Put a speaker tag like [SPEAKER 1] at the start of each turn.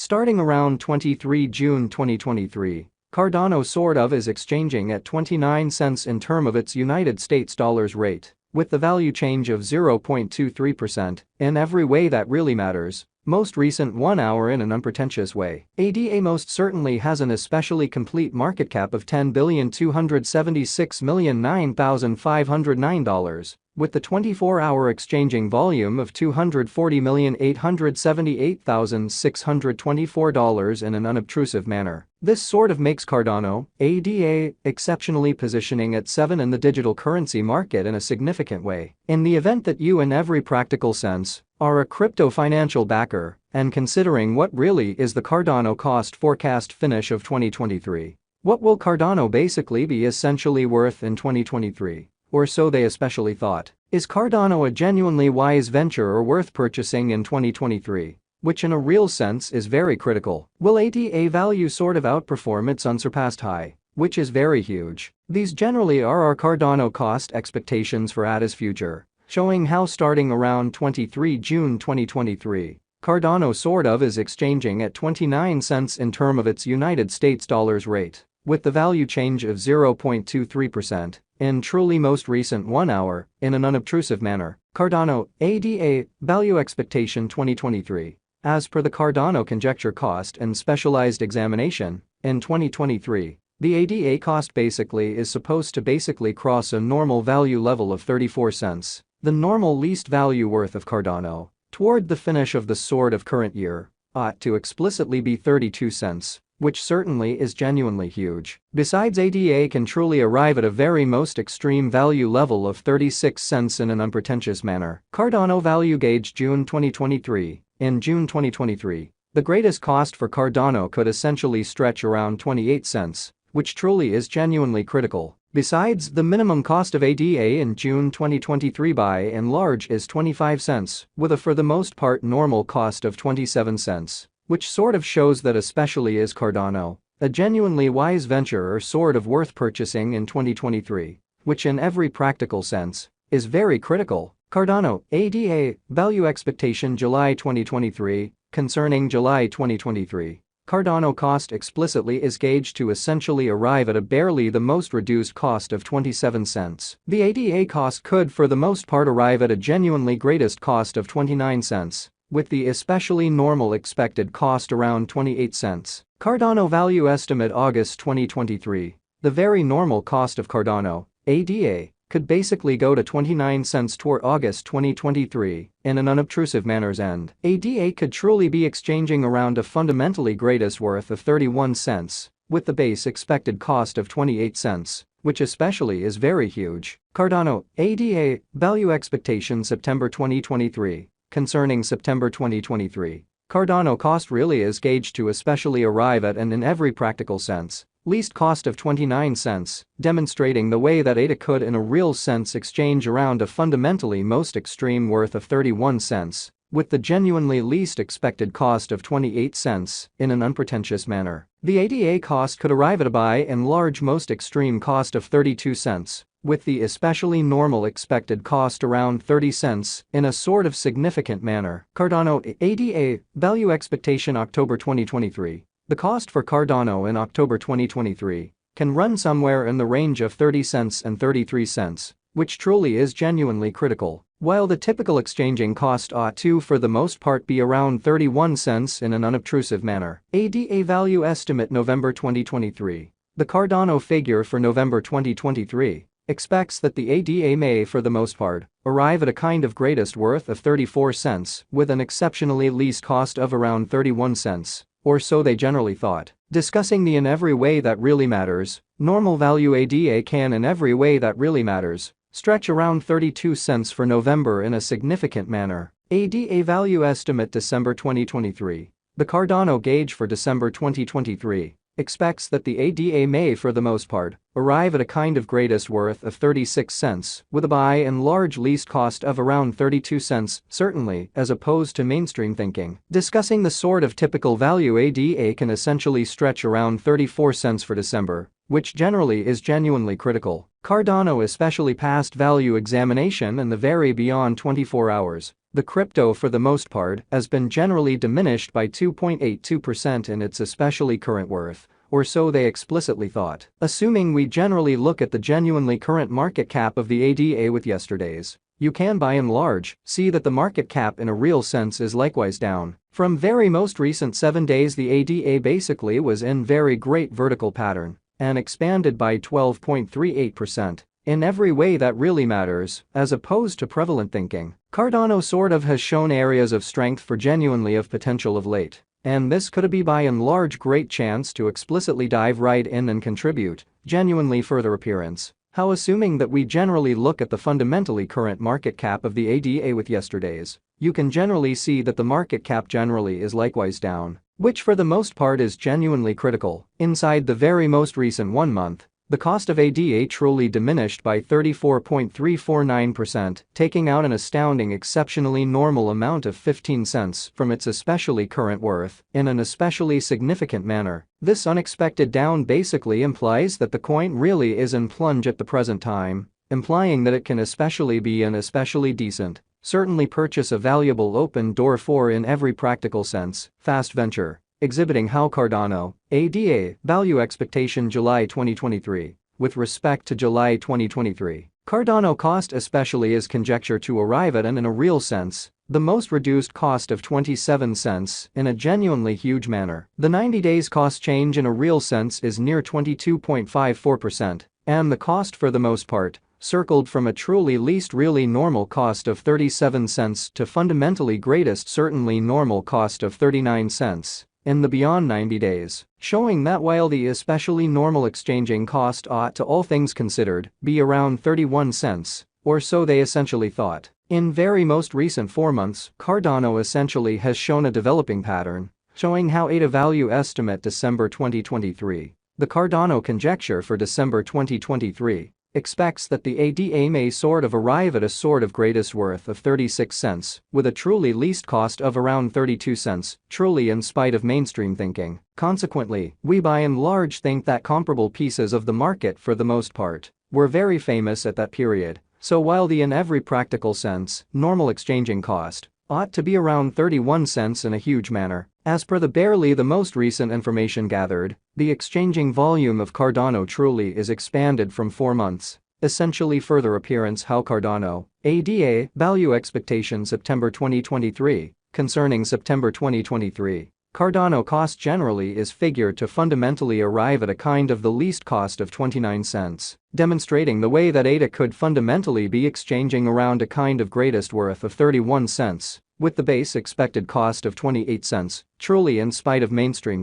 [SPEAKER 1] Starting around 23 June 2023, Cardano sort of is exchanging at 29 cents in term of its United States dollars rate, with the value change of 0.23% in every way that really matters. Most recent 1 hour in an unpretentious way. ADA most certainly has an especially complete market cap of $10,276,009,509, with the 24-hour exchanging volume of $240,878,624 in an unobtrusive manner. This sort of makes Cardano, ADA, exceptionally positioning at 7 in the digital currency market in a significant way. In the event that you in every practical sense are a crypto financial backer, and considering what really is the Cardano cost forecast finish of 2023, what will Cardano basically be essentially worth in 2023? Or so they especially thought. Is Cardano a genuinely wise venture or worth purchasing in 2023? Which in a real sense is very critical. Will ADA value sort of outperform its unsurpassed high, which is very huge? These generally are our Cardano cost expectations for ADA's future, showing how starting around 23 June 2023, Cardano sort of is exchanging at 29 cents in term of its United States dollars rate, with the value change of 0.23%. In truly most recent 1 hour, in an unobtrusive manner. Cardano, ADA, value expectation 2023. As per the Cardano conjecture cost and specialized examination, in 2023, the ADA cost basically is supposed to basically cross a normal value level of 34 cents, the normal least value worth of Cardano, toward the finish of the sort of current year, ought to explicitly be 32 cents. Which certainly is genuinely huge. Besides, ADA can truly arrive at a very most extreme value level of 36 cents in an unpretentious manner. Cardano value gauge June 2023. In June 2023, the greatest cost for Cardano could essentially stretch around 28 cents, which truly is genuinely critical. Besides, the minimum cost of ADA in June 2023 by and large is 25 cents, with a for the most part normal cost of 27 cents. Which sort of shows that especially is Cardano, a genuinely wise venture or sort of worth purchasing in 2023, which in every practical sense, is very critical. Cardano, ADA, value expectation July 2023, concerning July 2023, Cardano cost explicitly is gauged to essentially arrive at a barely the most reduced cost of 27 cents. The ADA cost could for the most part arrive at a genuinely greatest cost of 29 cents. With the especially normal expected cost around 28 cents. Cardano value estimate August 2023. The very normal cost of Cardano, ADA, could basically go to 29 cents toward August 2023 in an unobtrusive manner's end. ADA could truly be exchanging around a fundamentally greatest worth of 31 cents, with the base expected cost of 28 cents, which especially is very huge. Cardano, ADA, value expectation September 2023. Concerning September 2023, Cardano cost really is gauged to especially arrive at and in every practical sense, least cost of 29 cents, demonstrating the way that ADA could in a real sense exchange around a fundamentally most extreme worth of 31 cents, with the genuinely least expected cost of 28 cents in an unpretentious manner. The ADA cost could arrive at a by and large most extreme cost of 32 cents. With the especially normal expected cost around 30 cents in a sort of significant manner. Cardano, ADA, value expectation October 2023. The cost for Cardano in October 2023 can run somewhere in the range of 30 cents and 33 cents, which truly is genuinely critical. While the typical exchanging cost ought to for the most part be around 31 cents in an unobtrusive manner. ADA value estimate November 2023. The Cardano figure for November 2023 expects that the ADA may for the most part arrive at a kind of greatest worth of 34 cents with an exceptionally least cost of around 31 cents, or so they generally thought. Discussing the in every way that really matters, normal value ADA can in every way that really matters stretch around 32 cents for November in a significant manner. ADA value estimate December 2023. The Cardano gauge for December 2023 expects that the ADA may for the most part arrive at a kind of greatest worth of 36 cents with a by and large least cost of around 32 cents, certainly as opposed to mainstream thinking. Discussing the sort of typical value ADA can essentially stretch around 34 cents for December, which generally is genuinely critical. Cardano especially passed value examination and the vary beyond 24 hours. The crypto for the most part has been generally diminished by 2.82% in its especially current worth, or so they explicitly thought. Assuming we generally look at the genuinely current market cap of the ADA with yesterday's, you can by and large see that the market cap in a real sense is likewise down. From very most recent 7 days, the ADA basically was in very great vertical pattern and expanded by 12.38%. In every way that really matters, as opposed to prevalent thinking. Cardano sort of has shown areas of strength for genuinely of potential of late. And this could be by and large great chance to explicitly dive right in and contribute, genuinely further appearance. How assuming that we generally look at the fundamentally current market cap of the ADA with yesterday's, you can generally see that the market cap generally is likewise down, which for the most part is genuinely critical. Inside the very most recent 1 month, the cost of ADA truly diminished by 34.349%, taking out an astounding exceptionally normal amount of 15 cents from its especially current worth in an especially significant manner. This unexpected down basically implies that the coin really is in plunge at the present time, implying that it can especially be an especially decent, certainly purchase a valuable open door for in every practical sense, fast venture. Exhibiting how Cardano, ADA, value expectation July 2023. With respect to July 2023, Cardano cost especially is conjecture to arrive at and in a real sense, the most reduced cost of 27 cents in a genuinely huge manner. The 90 days cost change in a real sense is near 22.54%, and the cost for the most part, circled from a truly least really normal cost of 37 cents to fundamentally greatest certainly normal cost of 39 cents. In the beyond 90 days, showing that while the especially normal exchanging cost ought to all things considered be around 31 cents, or so they essentially thought. In very most recent 4 months, Cardano essentially has shown a developing pattern, showing how ADA value estimate December 2023. The Cardano conjecture for December 2023 expects that the ADA may sort of arrive at a sort of greatest worth of 36 cents, with a truly least cost of around 32 cents, truly in spite of mainstream thinking. Consequently, we by and large think that comparable pieces of the market for the most part were very famous at that period, so while the in every practical sense, normal exchanging cost ought to be around 31 cents in a huge manner, as per the barely the most recent information gathered, the exchanging volume of Cardano truly is expanded from 4 months. Essentially further appearance how Cardano, ADA, value expectation September 2023, concerning September 2023. Cardano cost generally is figured to fundamentally arrive at a kind of the least cost of 29 cents, demonstrating the way that ADA could fundamentally be exchanging around a kind of greatest worth of 31 cents, with the base expected cost of 28 cents, truly in spite of mainstream